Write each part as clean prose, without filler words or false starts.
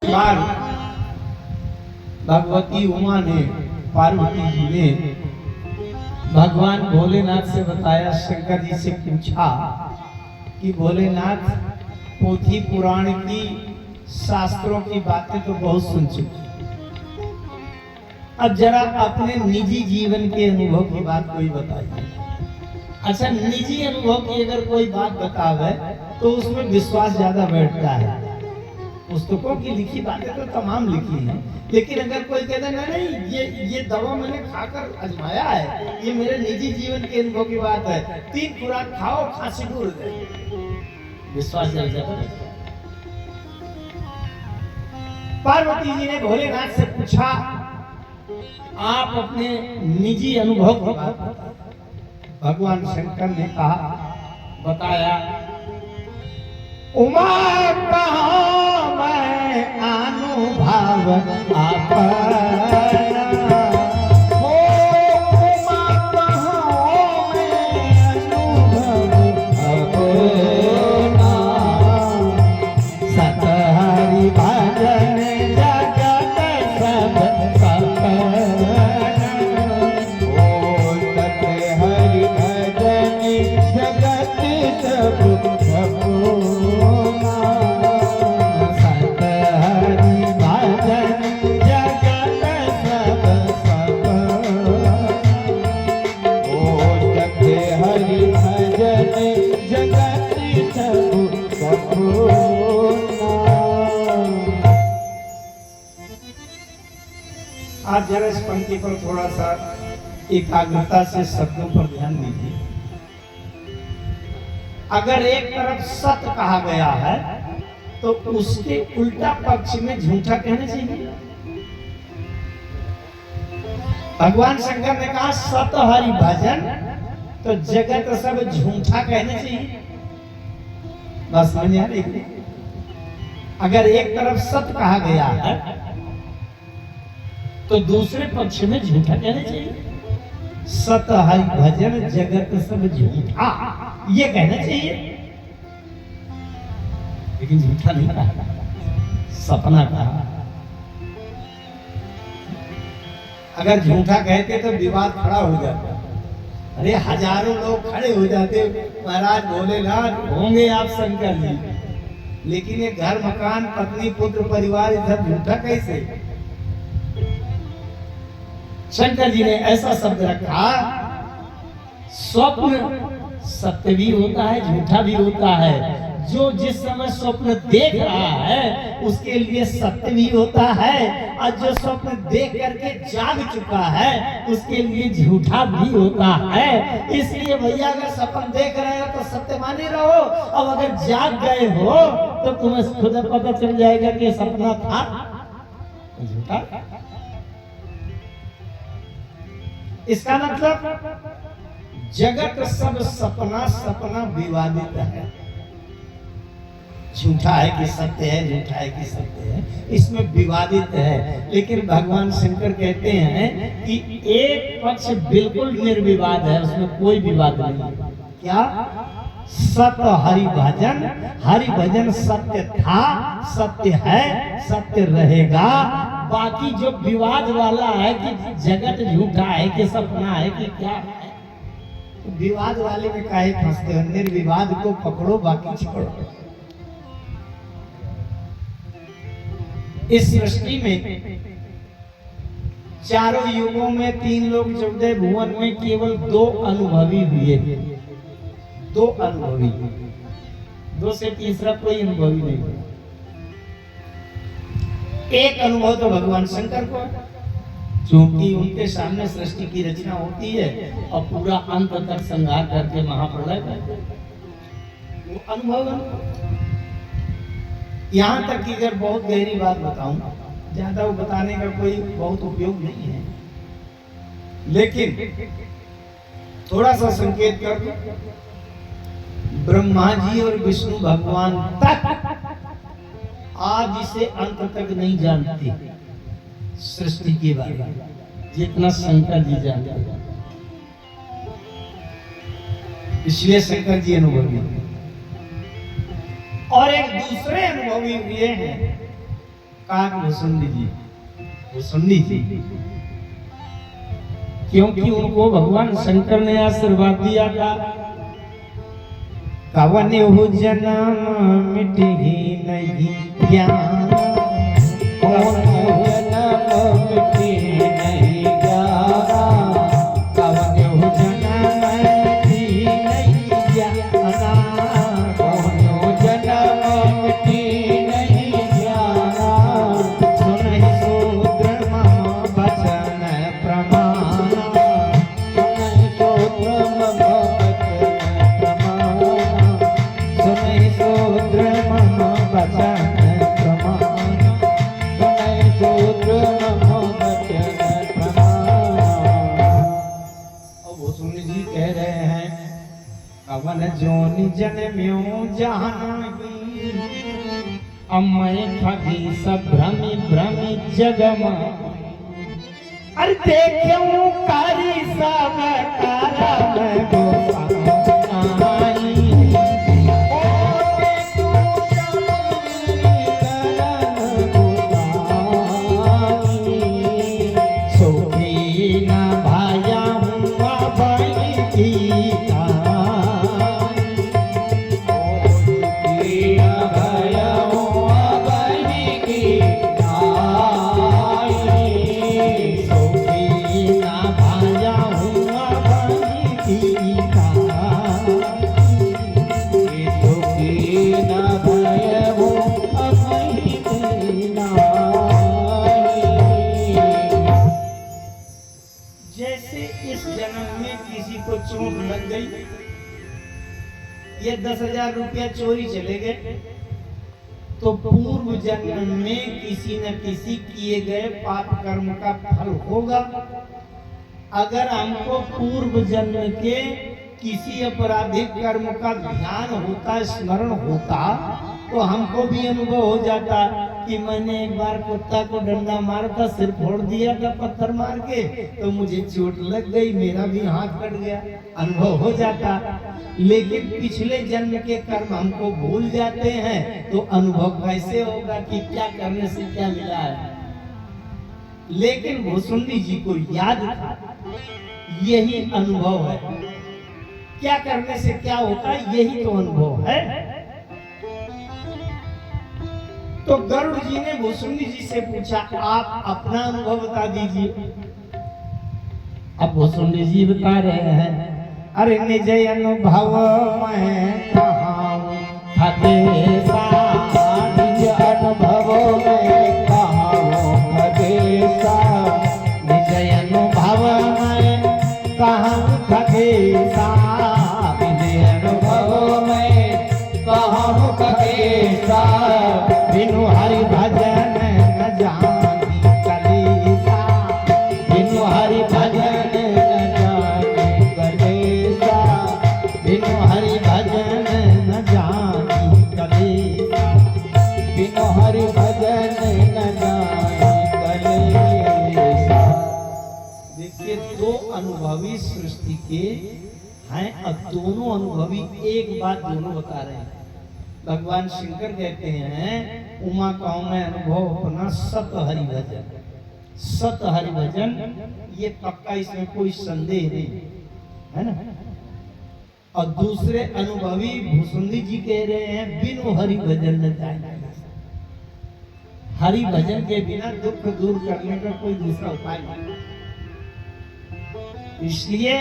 बार भगवती उमा ने, पार्वती जी ने भगवान भोलेनाथ से बताया, शंकर जी से पूछा कि भोलेनाथ, पोथी पुराण की, शास्त्रों की बातें तो बहुत सुन चुकी, अब जरा अपने निजी जीवन के अनुभव की बात कोई बताइए। अच्छा, निजी अनुभव की अगर कोई बात बतावे तो उसमें विश्वास ज्यादा बैठता है। पुस्तकों की लिखी बातें तो तमाम लिखी हैं, लेकिन अगर कोई कहता ना नहीं ये दवा मैंने खाकर आजमाया है, ये मेरे निजी जीवन के अनुभव की बात है, 3 खुराक खाओ खांसी दूर हो जाए, विश्वास ज्यादा। पार्वती जी ने भोलेनाथ से पूछा, आप अपने निजी अनुभव की बात बताइए। भगवान शंकर ने कहा, बताया, उमा कहाँ मैं अनुभव आपका, आप जरा इस पंक्ति पर थोड़ा सा एकाग्रता से शब्दों पर ध्यान दीजिए। अगर एक तरफ सत्य कहा गया है तो उसके उल्टा पक्ष में झूठा कहना चाहिए। भगवान शंकर ने कहा सत्य हरि भजन, तो जगत सब झूठा कहना चाहिए। बस समझ आ रही? अगर एक तरफ सत्य कहा गया है तो दूसरे पक्ष में झूठा कहना चाहिए। सत्य हरि भजन जगत सब झूठा, ये कहना चाहिए, लेकिन झूठा नहीं कहा, सपना कहा। अगर झूठा कहते तो विवाद खड़ा हो जाता, अरे हजारों लोग खड़े हो जाते, महाराज भोलेनाथ होंगे आप शंकर जी, लेकिन ये घर मकान पत्नी पुत्र परिवार इधर झूठा कैसे? शंकर जी ने ऐसा शब्द रखा, स्वप्न सत्य भी होता है झूठा भी होता है। जो जिस समय स्वप्न देख रहा है उसके लिए सत्य भी होता है, और जो स्वप्न देख करके जाग चुका है उसके लिए झूठा भी होता है। इसलिए भैया अगर सपन देख रहे हो तो सत्य माने रहो, और अगर जाग गए हो तो तुम्हें खुद पता चल जाएगा कि सपना था झूठा। इसका मतलब जगत सब सपना सपना विवादित है, झूठा है कि सत्य है, झूठा है कि सत्य है, इसमें विवादित है। लेकिन भगवान शंकर कहते हैं कि एक पक्ष बिल्कुल निर्विवाद है, उसमें कोई विवाद नहीं। क्या? सत्य हरि भजन, हरि भजन सत्य था, सत्य है, सत्य रहेगा। बाकी जो विवाद वाला है कि जगत झूठा है कि सपना है कि क्या है, तो विवाद वाले में काहे फंसते हो? निर्विवाद को पकड़ो, बाकी छोड़ो। इस सृष्टि में चारों युगों में 3 लोग 14 भुवन में केवल 2 अनुभवी हुए थे, 2 अनुभवी, 2 से तीसरा कोई अनुभवी नहीं। एक अनुभव तो भगवान शंकर को, क्योंकि उनके सामने सृष्टि की रचना होती है और पूरा अंत तक संहार करके महाप्रलय करते, वो अनुभव। यहाँ तक कि अगर बहुत गहरी बात बताऊं, ज्यादा वो बताने का कोई बहुत उपयोग नहीं है, लेकिन थोड़ा सा संकेत कर दो। ब्रह्मा जी और विष्णु भगवान तक आज से अंत तक नहीं जानते सृष्टि के बारे में जितना शंकर जी जानते हैं, इसलिए शंकर जी अनुभवी हैं। और एक दूसरे अनुभवी हुए हैं काक भुसुंडी जी, क्योंकि उनको भगवान शंकर ने आशीर्वाद दिया था, कवन हो जन्म मिट ही नहीं ज्ञान, कवन हो जन्म मिट ही नहीं ज्ञान, कवन हो जन्म मिट ही नहीं ज्ञान, कवन हो जन्म मिट ही नहीं ज्ञान, सुनहि शूद्र मम बचन प्रमाण, सुनहि शूद्र मम सुनहि शूद्र मम बचन प्रमाण, सुनहि शूद्र मम बचन प्रमाण। और भुसुंडी जी कह रहे हैं, कवन जोनि जन्म्यो जहानी, अमय खगी सब भ्रमि भ्रमि जगमा, अरे देखूं कारी सब कारम गोसाई, चोट लग गई, ये 10,000 रुपया चोरी चले गए, तो पूर्व जन्म में किसी न किसी किए गए पाप कर्म का फल होगा। अगर हमको पूर्व जन्म के किसी अपराधिक कर्म का ध्यान होता, स्मरण होता, तो हमको भी अनुभव हो जाता कि मैंने एक बार कुत्ता को डंडा मारा था, सिर फोड़ दिया था पत्थर मार के, तो मुझे चोट लग गई, मेरा भी हाथ कट गया, अनुभव हो जाता। लेकिन पिछले जन्म के कर्म हमको भूल जाते हैं, तो अनुभव कैसे होगा कि क्या करने से क्या मिला है। लेकिन भुसुंडी जी को याद था, यही अनुभव है, क्या करने से क्या होता है, यही तो अनुभव है। तो गरुड़ जी ने भुसुंडी जी से पूछा, आप अपना अनुभव बता दीजिए। अब भुसुंडी जी बता रहे हैं, अरे निज अनुभव मैं कहाऊं हदेसा, निज अनुभव मैं कहाऊं हदेसा, निज अनुभव मैं कहाऊं हदेसा, निज अनुभव मैं कहाऊं हदेसा, बिनु हरि भजन न जानी कलेसा, बिनु हरि भजन न जानी कलेसा, बिनु हरि भजन न जानी कलेसा, बिनु हरि भजन न जानी कलेसा। देखिए, दो अनुभवी सृष्टि के हैं, अब दोनों अनुभवी एक बात दोनों बता रहे हैं। भगवान शंकर कहते हैं, उमा कहूं मैं अनुभव अपना सत हरि भजन, सत हरि भजन, ये पक्का, इसमें कोई संदेह नहीं है ना। और दूसरे अनुभवी भुसुंडी जी कह रहे हैं, बिनु हरि भजन न जाए, हरि भजन के बिना दुख दूर करने का कोई दूसरा उपाय नहीं। इसलिए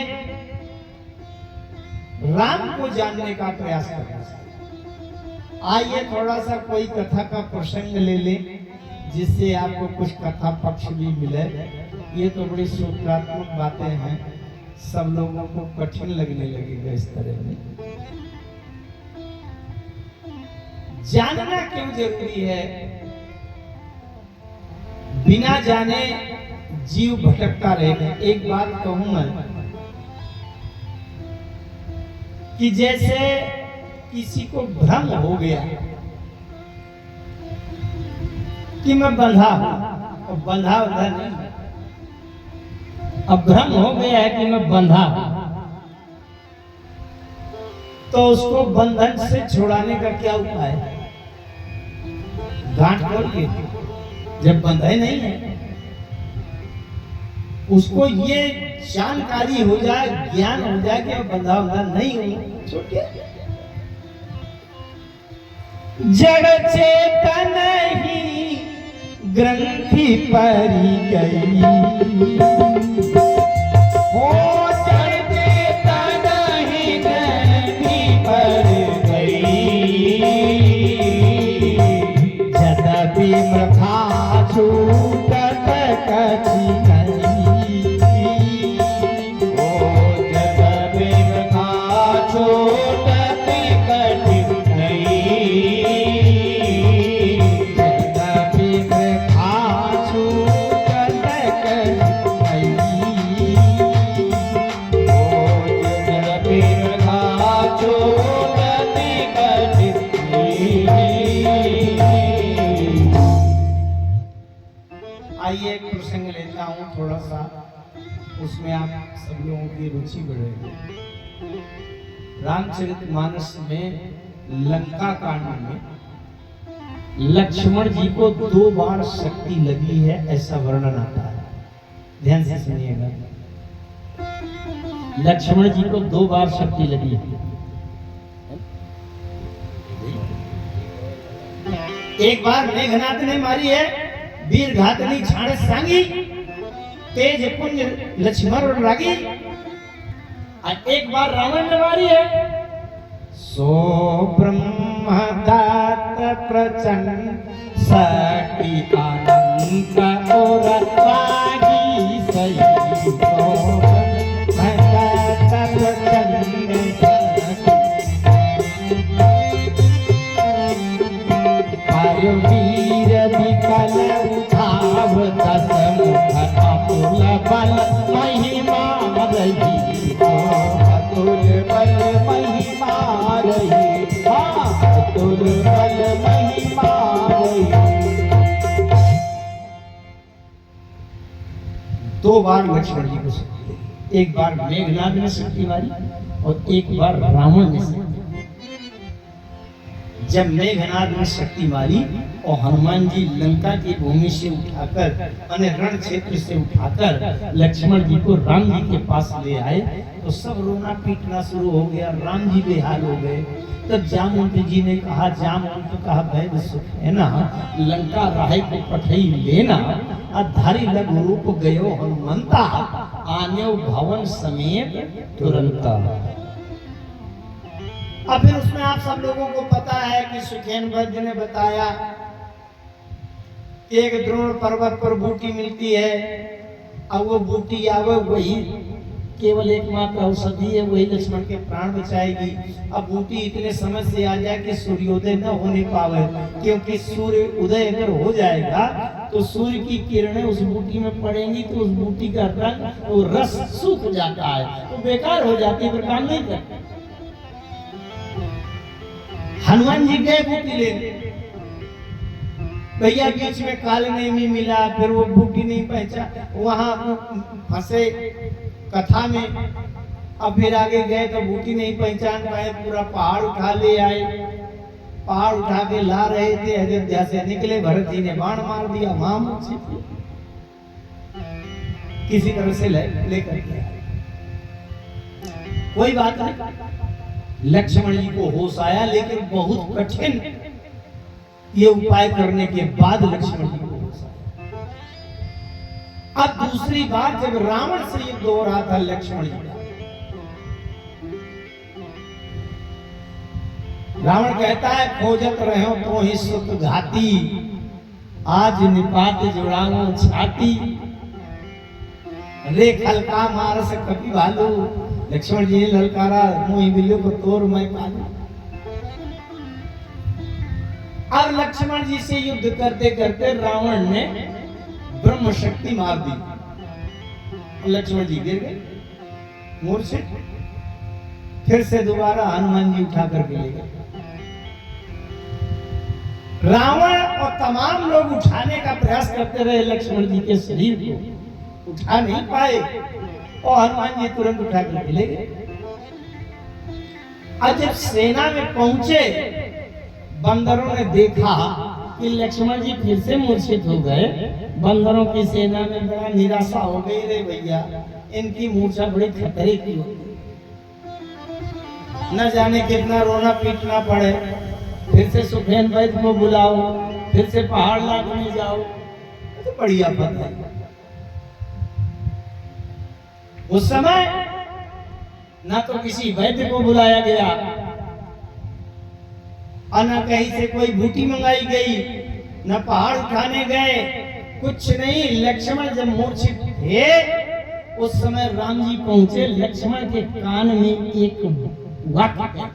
राम को जानने का प्रयास करना चाहिए। आइए थोड़ा सा कोई कथा का प्रसंग ले लें, जिससे आपको कुछ कथा पक्ष भी मिले। ये तो बड़ी सूत्रात्मक बातें हैं, सब लोगों को कठिन लगने लगेगा इस तरह में। जानना क्यों जरूरी है? बिना जाने जीव भटकता रहेगा। एक बात कहूं मैं कि जैसे किसी को भ्रम हो गया कि मैं बंधा हूं, और बंधा नहीं, अब भ्रम हो गया है कि मैं बंधा हूं, तो उसको बंधन से छुड़ाने का क्या उपाय है? गांठ खोल के जब बंधे नहीं है, उसको ये जानकारी हो जाए, ज्ञान हो जाए कि बंधा हुआ नहीं हूं, छोड़िए। जड़ चेतन ही ग्रंथि परी गई, हो जड़ चेतन ही ग्रंथि पर गई, जदपि मृथा छूटत कथि नहीं, हो जदपि मृथा छूटत कथि नहीं, जदपि मृथा छूटत कथि नहीं, हो जदपि मृथा छूटत कथि नहीं। आइए एक प्रसंग लेता हूँ थोड़ा सा, उसमें आप सब लोगों की रुचि बढ़ेगी। रामचरितमानस में लंका कांड में लक्ष्मण जी को 2 बार शक्ति लगी है, ऐसा वर्णन आता है। ध्यान से सुनिएगा। लक्ष्मण जी को 2 बार शक्ति लगी है। एक बार मेघनाथ ने मारी है, वीर घातनी छाड़ सांगी, तेज पुंज लक्ष्मण और रागी। और एक बार रावण ने मारी है, सो ब्रह्मदत्त प्रचंड शक्ति अनंत और रागी सही, सो ब्रह्मदत्त प्रचंड वीर विकल उठाव दस मुख अतुल बल महिमा रही, अतुल बल महिमा रही, अतुल बल महिमा रही। 2 बार लक्ष्मण जी को शक्ति लगी, एक बार मेघनाथ ने शक्ति मारी और एक बार रावण ने शक्ति। जब मेघनाथ ने शक्ति मारी और हनुमान जी लंका की भूमि से उठाकर, माने रण क्षेत्र से उठाकर लक्ष्मण जी को राम जी के पास ले आए, तो सब रोना पीटना शुरू हो गया, राम जी बेहाल हो गए। तब जामवंत जी ने कहा, जामवंत कहा वैद सुख है ना, लंका राहे को पठई लेना, अधारी लघु रूप गयो हनुमंता, आन्यो भवन समेत तुरंता। अब फिर उसमें आप सब लोगों को पता है कि सुखेन वैद्य ने बताया कि एक द्रोण पर्वत पर बूटी मिलती है, अब वो बूटी आवे वही केवल एकमात्र औषधि है, वही लक्ष्मण के प्राण बचाएगी। अब बूटी इतने समय से आ जाए कि सूर्योदय न होने पावे, क्योंकि सूर्य उदय अगर हो जाएगा तो सूर्य की किरणें उस बूटी में पड़ेंगी तो उस बूटी का रंग और रस सूख जाता है, तो बेकार हो जाती है, फिर काम नहीं करती। हनुमान जी गए बूटी लेने, भैया बीच में काले नहीं मिला, फिर वो बूटी नहीं पहचा, वहां फंसे कथा में। अब फिर आगे गए तो बूटी नहीं पहचान पाए, पूरा पहाड़ उठा ले आए, पहाड़ उठा के ला रहे थे, अयोध्या से निकले, भरत जी ने बाण मार दिया, वहां से किसी तरह से लेकर के आए। कोई बात नहीं, लक्ष्मण जी को होश आया, लेकिन बहुत कठिन ये उपाय करने के बाद लक्ष्मण जी को होश आया। अब दूसरी बार जब रावण से युद्ध हो रहा था लक्ष्मण जी का, रावण कहता है, खोजत रहो तो ही सुख घाती, आज निपात जुड़ाओ छाती, रे खलका मार से कपी भालू। लक्ष्मण जी ने ललकारा, मोही बिल्लू को तोड़ मैं पालू। और लक्ष्मण जी से युद्ध करते करते रावण ने ब्रह्म शक्ति मार दी, लक्ष्मण जी गिर गए मूर्छित। फिर से दोबारा हनुमान जी उठा करके ले गए। रावण और तमाम लोग उठाने का प्रयास करते रहे लक्ष्मण जी के शरीर को, उठा नहीं पाए, और हनुमान जी तुरंत उठा कर ले गए। और जब सेना में पहुंचे, बंदरों ने देखा कि लक्ष्मण जी फिर से मूर्छित हो गए। बंदरों की सेना में बड़ा निराशा हो गई, रे भैया इनकी मूर्छा बड़ी खतरे की होती, न जाने कितना रोना पीटना पड़े। फिर से सुफेन वैद्य को बुलाओ, फिर से पहाड़ लादने जाओ, तो बढ़िया बात है। उस समय ना तो किसी वैद्य को बुलाया गया और न कहीं से कोई बूटी मंगाई गई, न पहाड़ उठाने गए, कुछ नहीं। लक्ष्मण जब मूर्छित थे उस समय राम जी पहुंचे, लक्ष्मण के कान में एक वाक्य,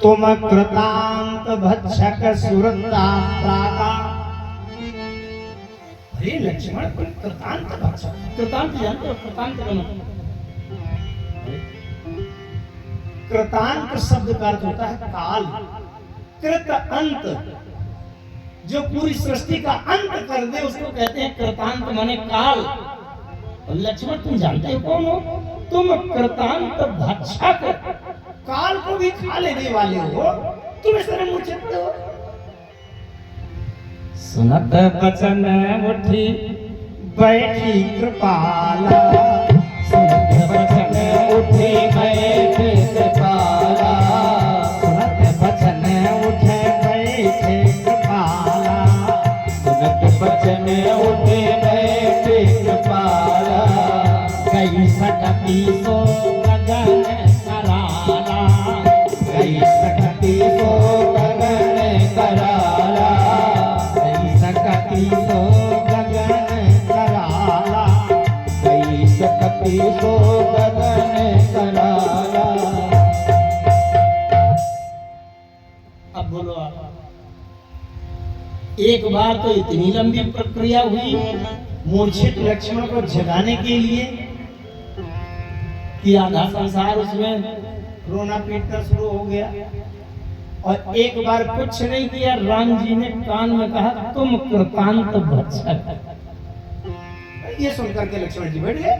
तुम कृतांत भक्षक सुरता प्राता। अरे लक्ष्मण तुम कृतांत भक्षक, कृतांत जानते हो? कृतांत का मतलब कृतांत शब्द का अर्थ होता है काल। कृत अंत, जो पूरी सृष्टि का अंत कर दे उसको कहते हैं कृतांत, माने काल। और लक्ष्मण तुम जानते हो कौन हो? तुम कृतांत भक्षक, काल को भी खा लेने वाले हो, तुम इस तरह मूर्छित हो। सुनत बचन उठी बैठी कृपाला, सुनत बचन उठी बैठे कृपाला, सुनत बचन उठे बैठे कृपाला, सुनत बचन उठे बैठे कृपाला, कई सकती सो गगन कराला, कई सकती सो गगन कराला, कई सकती सो गगन कराला, कई सकती सो गगन कराला। अब बोलो आप, एक बार तो इतनी लंबी प्रक्रिया हुई मूर्छित लक्ष्मण को जगाने के लिए कि आधा संसार उसमें रोना पीटना शुरू हो गया। और एक बार कुछ नहीं किया, राम जी ने कान में कहा तुम कृतांत भक्षक। ये सुनकर के लक्ष्मण जी बैठ गए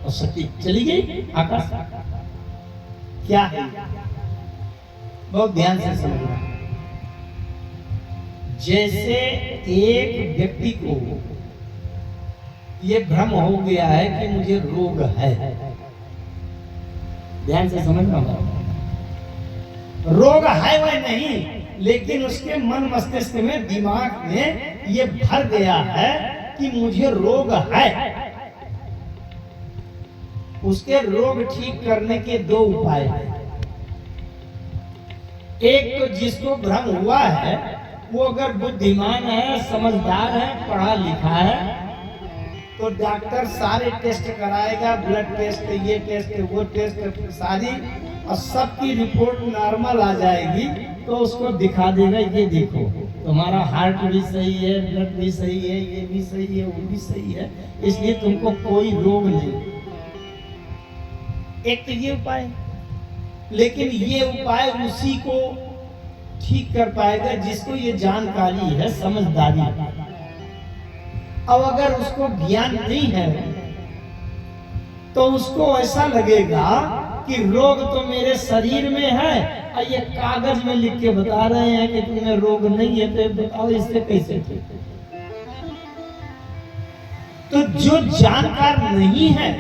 और सती चली गई आकाश। क्या है? बहुत ध्यान से समझना। जैसे एक व्यक्ति को ये भ्रम हो गया है कि मुझे रोग है, ध्यान से समझना। रोग है वह नहीं, लेकिन उसके मन मस्तिष्क में, दिमाग में ये भर गया है कि मुझे रोग है। उसके रोग ठीक करने के दो उपाय हैं। एक तो जिसको भ्रम हुआ है वो अगर बुद्धिमान है, समझदार है, पढ़ा लिखा है, तो डॉक्टर सारे टेस्ट कराएगा, ब्लड टेस्ट, ये टेस्ट, वो टेस्ट सारी, और सबकी रिपोर्ट नॉर्मल आ जाएगी तो उसको दिखा देगा, ये देखो तुम्हारा हार्ट भी सही है, ब्लड भी सही है, ये भी सही है, वो भी सही है, इसलिए तुमको कोई रोग नहीं। एक तो ये उपाय, लेकिन ये उपाय उसी को ठीक कर पाएगा जिसको ये जानकारी है, समझदारी। अब अगर उसको ज्ञान नहीं है तो उसको ऐसा लगेगा कि रोग तो मेरे शरीर में है और ये कागज में लिख के बता रहे हैं कि तुम्हें रोग नहीं है, तो बताओ इससे कैसे ठीक? तो जो जानकार नहीं है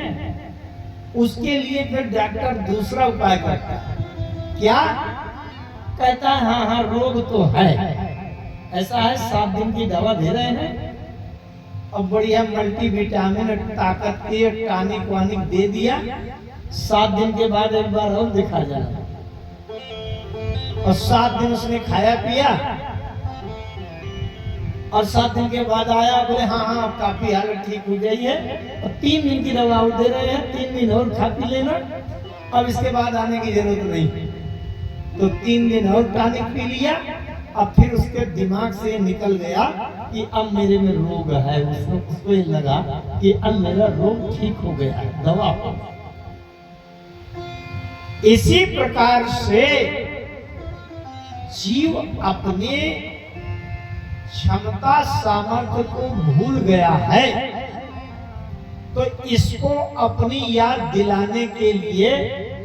उसके लिए फिर डॉक्टर दूसरा उपाय करता है। क्या कहता है? हाँ हाँ रोग तो है, ऐसा है, 7 दिन की दवा दे रहे हैं और बढ़िया मल्टीविटामिन, ताकत के टॉनिक वानिक दे दिया, 7 दिन के बाद एक बार और दिखा जाना। और 7 दिन उसने खाया पिया और 7 दिन के बाद आया, बोले हाँ हाँ अब काफी हालत ठीक हो गई है, और 3 दिन की दवा दे रहे हैं, 3 दिन और खा पी लेना, अब इसके बाद आने की जरूरत नहीं। तो 3 दिन और टॉनिक पी लिया, अब फिर उसके दिमाग से निकल गया कि अब मेरे में रोग है। उसको ये लगा कि अब मेरा रोग ठीक हो गया है, दवा। इसी प्रकार से जीव अपने क्षमता सामर्थ्य को भूल गया है, तो इसको अपनी याद दिलाने के लिए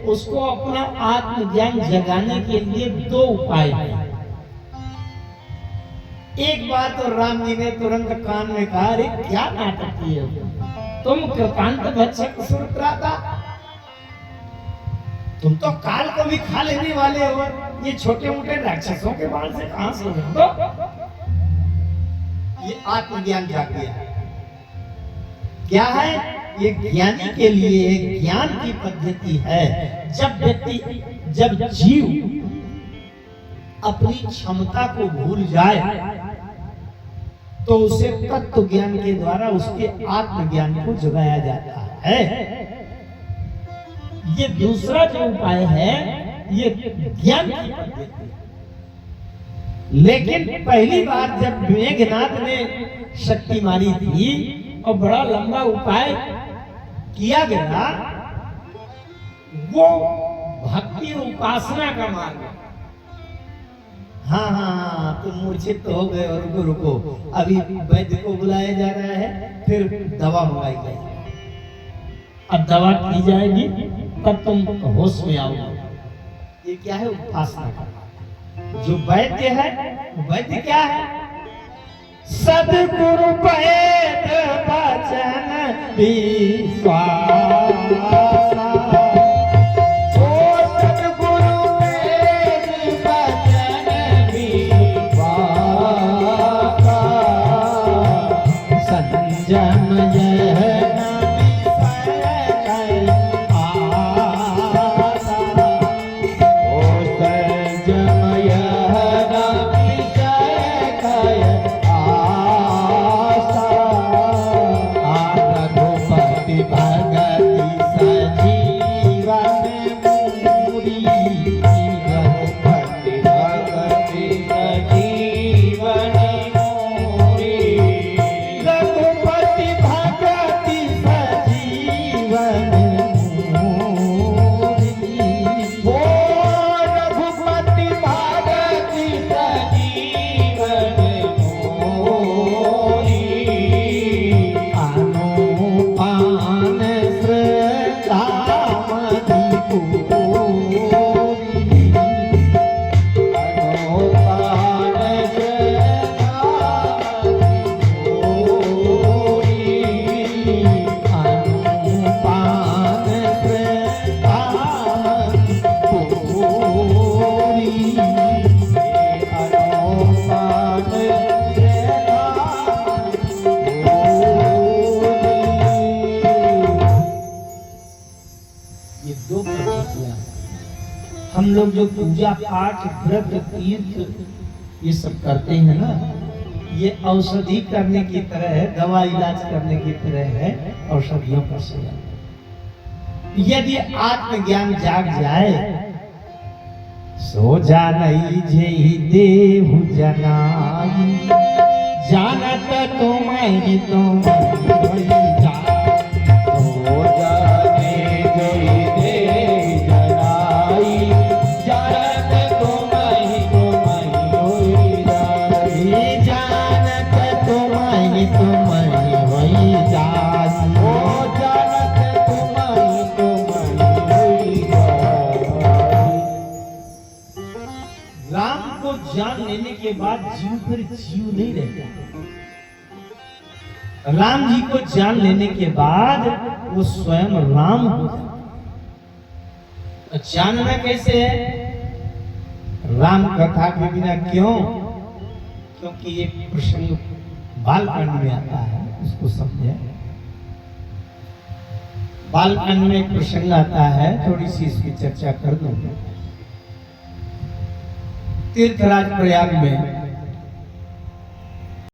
उसको अपना आत्मज्ञान जगाने के लिए दो उपाय हैं। एक बार तो राम जी ने तुरंत कान में कहा, अरे क्या नाटक किए हो तुम, कृतांत भक्षक सुरत्राता, तुम तो काल को भी खा लेने वाले हो, ये छोटे मोटे राक्षसों के बाल से कहां से हो? ये आत्मज्ञान जाग गया। क्या है ये? ज्ञानी के लिए ज्ञान की पद्धति है। जब जीव अपनी क्षमता को भूल जाए तो उसे तत्व ज्ञान के द्वारा उसके आत्मज्ञान को जगाया जाता है। ये दूसरा जो उपाय है ये ज्ञान की पद्धति। लेकिन पहली बार जब मेघनाथ ने शक्ति मारी थी और बड़ा लंबा उपाय किया गया, वो भक्ति उपासना का मार्ग। हाँ, तुम मूर्छित तो हो गए, रुको रुको, अभी वैद्य को बुलाया जा रहा है, फिर दवा मंगाई जाएगी। अब दवा की जाएगी तब तुम होश में आओगे। ये क्या है? उपासना का। जो वैद्य है, वैद्य क्या है? सद्गुरु वैद्य वचन विश्वास, हम लोग जो पूजा पाठ व्रत तीर्थ ये सब करते हैं ना, ये औषधि करने की तरह है, दवा इलाज करने की तरह है, औषधियों का सेवन। यदि आत्मज्ञान जाग जाए, सो जानई जेहि देहु जनाई, जानत तुम्हारी तुम जान लेने के बाद जीव फिर जीव नहीं रहता। राम जी को जान लेने के बाद वो स्वयं राम हो जाता। जानना कैसे है? राम कथा के बिना क्यों? क्योंकि एक प्रसंग बालकांड में आता है, उसको समझे। बालकांड में एक प्रसंग आता है, थोड़ी सी इसकी चर्चा कर दूं। तीर्थराज प्रयाग में